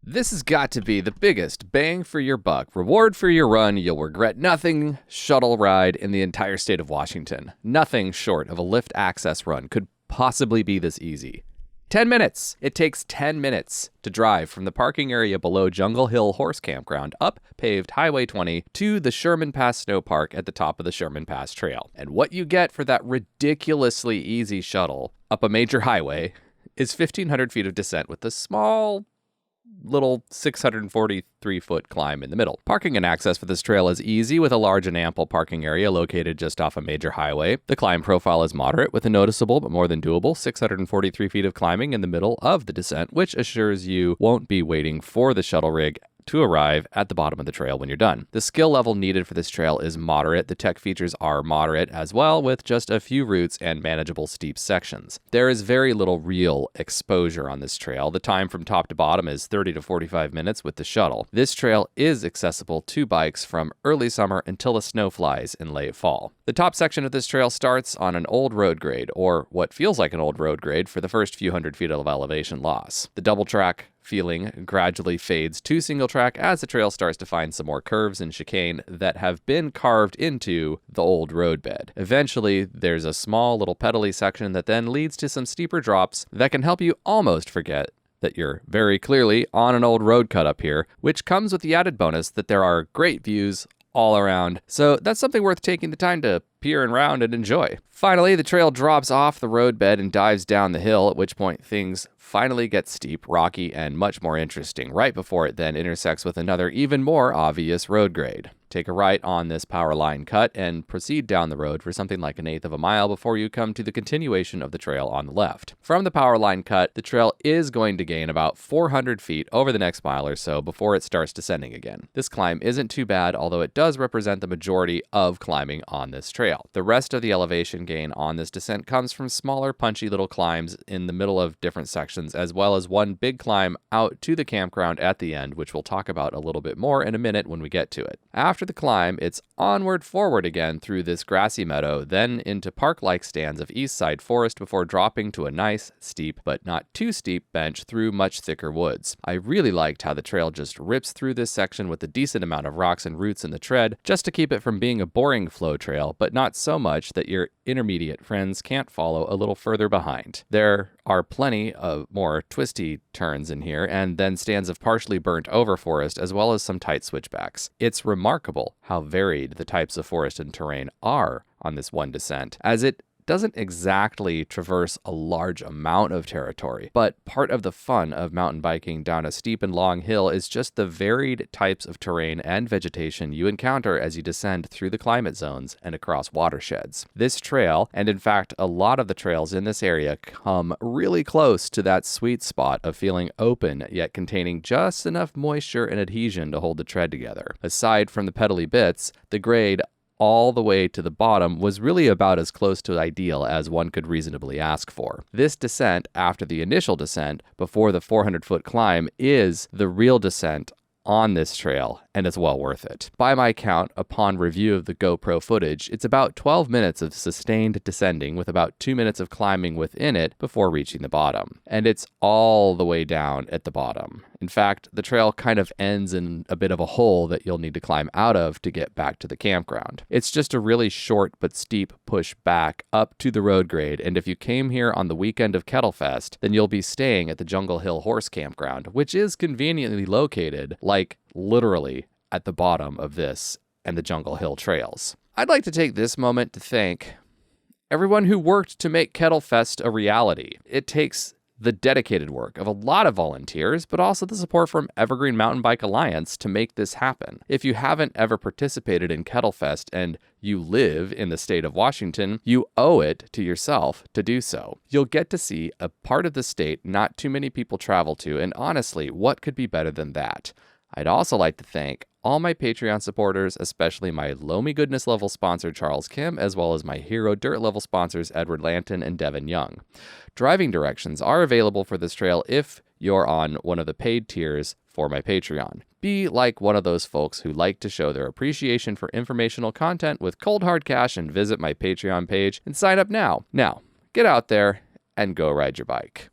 This has got to be the biggest bang for your buck, reward for your run, you'll regret nothing shuttle ride in the entire state of Washington. Nothing short of a lift access run could possibly be this easy. 10 minutes! It takes 10 minutes to drive from the parking area below Jungle Hill Horse Campground up paved Highway 20 to the Sherman Pass Snow Park at the top of the Sherman Pass Trail. And what you get for that ridiculously easy shuttle up a major highway is 1,500 feet of descent with a small little 643-foot climb in the middle. Parking and access for this trail is easy with a large and ample parking area located just off a major highway. The climb profile is moderate with a noticeable but more than doable 643 feet of climbing in the middle of the descent, which assures you won't be waiting for the shuttle rig to arrive at the bottom of the trail when you're done. The skill level needed for this trail is moderate. The tech features are moderate as well, with just a few routes and manageable steep sections. There is very little real exposure on this trail. The time from top to bottom is 30 to 45 minutes with the shuttle. This trail is accessible to bikes from early summer until the snow flies in late fall. The top section of this trail starts on an old road grade, or what feels like an old road grade for the first few hundred feet of elevation loss. The double track feeling gradually fades to single track as the trail starts to find some more curves and chicane that have been carved into the old roadbed. Eventually, there's a small little pedally section that then leads to some steeper drops that can help you almost forget that you're very clearly on an old road cut up here, which comes with the added bonus that there are great views all around. So that's something worth taking the time to peer around and enjoy. Finally, the trail drops off the roadbed and dives down the hill, at which point things finally get steep, rocky, and much more interesting, right before it then intersects with another even more obvious road grade. Take a right on this power line cut and proceed down the road for something like 1/8 of a mile before you come to the continuation of the trail on the left. From the power line cut, the trail is going to gain about 400 feet over the next mile or so before it starts descending again. This climb isn't too bad, although it does represent the majority of climbing on this trail. The rest of the elevation gain on this descent comes from smaller, punchy little climbs in the middle of different sections, as well as one big climb out to the campground at the end, which we'll talk about a little bit more in a minute when we get to it. After the climb, it's onward forward again through this grassy meadow, then into park-like stands of east side forest before dropping to a nice, steep, but not too steep bench through much thicker woods. I really liked how the trail just rips through this section with a decent amount of rocks and roots in the tread, just to keep it from being a boring flow trail, but not so much that your intermediate friends can't follow a little further behind. There are plenty of more twisty turns in here, and then stands of partially burnt over forest, as well as some tight switchbacks. It's remarkable how varied the types of forest and terrain are on this one descent, as it doesn't exactly traverse a large amount of territory, but part of the fun of mountain biking down a steep and long hill is just the varied types of terrain and vegetation you encounter as you descend through the climate zones and across watersheds. This trail, and in fact a lot of the trails in this area, come really close to that sweet spot of feeling open yet containing just enough moisture and adhesion to hold the tread together. Aside from the pedally bits, the grade all the way to the bottom was really about as close to ideal as one could reasonably ask for. This descent after the initial descent before the 400-foot climb is the real descent on this trail, and it's well worth it. By my count, upon review of the GoPro footage, it's about 12 minutes of sustained descending with about 2 minutes of climbing within it before reaching the bottom. And it's all the way down at the bottom. In fact, the trail kind of ends in a bit of a hole that you'll need to climb out of to get back to the campground. It's just a really short but steep push back up to the road grade, and if you came here on the weekend of Kettle Fest, then you'll be staying at the Jungle Hill Horse Campground, which is conveniently located, like literally at the bottom of this and the Jungle Hill trails. I'd like to take this moment to thank everyone who worked to make Kettle Fest a reality. It takes the dedicated work of a lot of volunteers, but also the support from Evergreen Mountain Bike Alliance to make this happen. If you haven't ever participated in Kettle Fest and you live in the state of Washington, you owe it to yourself to do so. You'll get to see a part of the state not too many people travel to, and honestly, what could be better than that? I'd also like to thank all my Patreon supporters, especially my Low Me Goodness level sponsor Charles Kim, as well as my Hero Dirt level sponsors Edward Lanton and Devin Young. Driving directions are available for this trail if you're on one of the paid tiers for my Patreon. Be like one of those folks who like to show their appreciation for informational content with cold hard cash and visit my Patreon page and sign up now. Now, get out there and go ride your bike.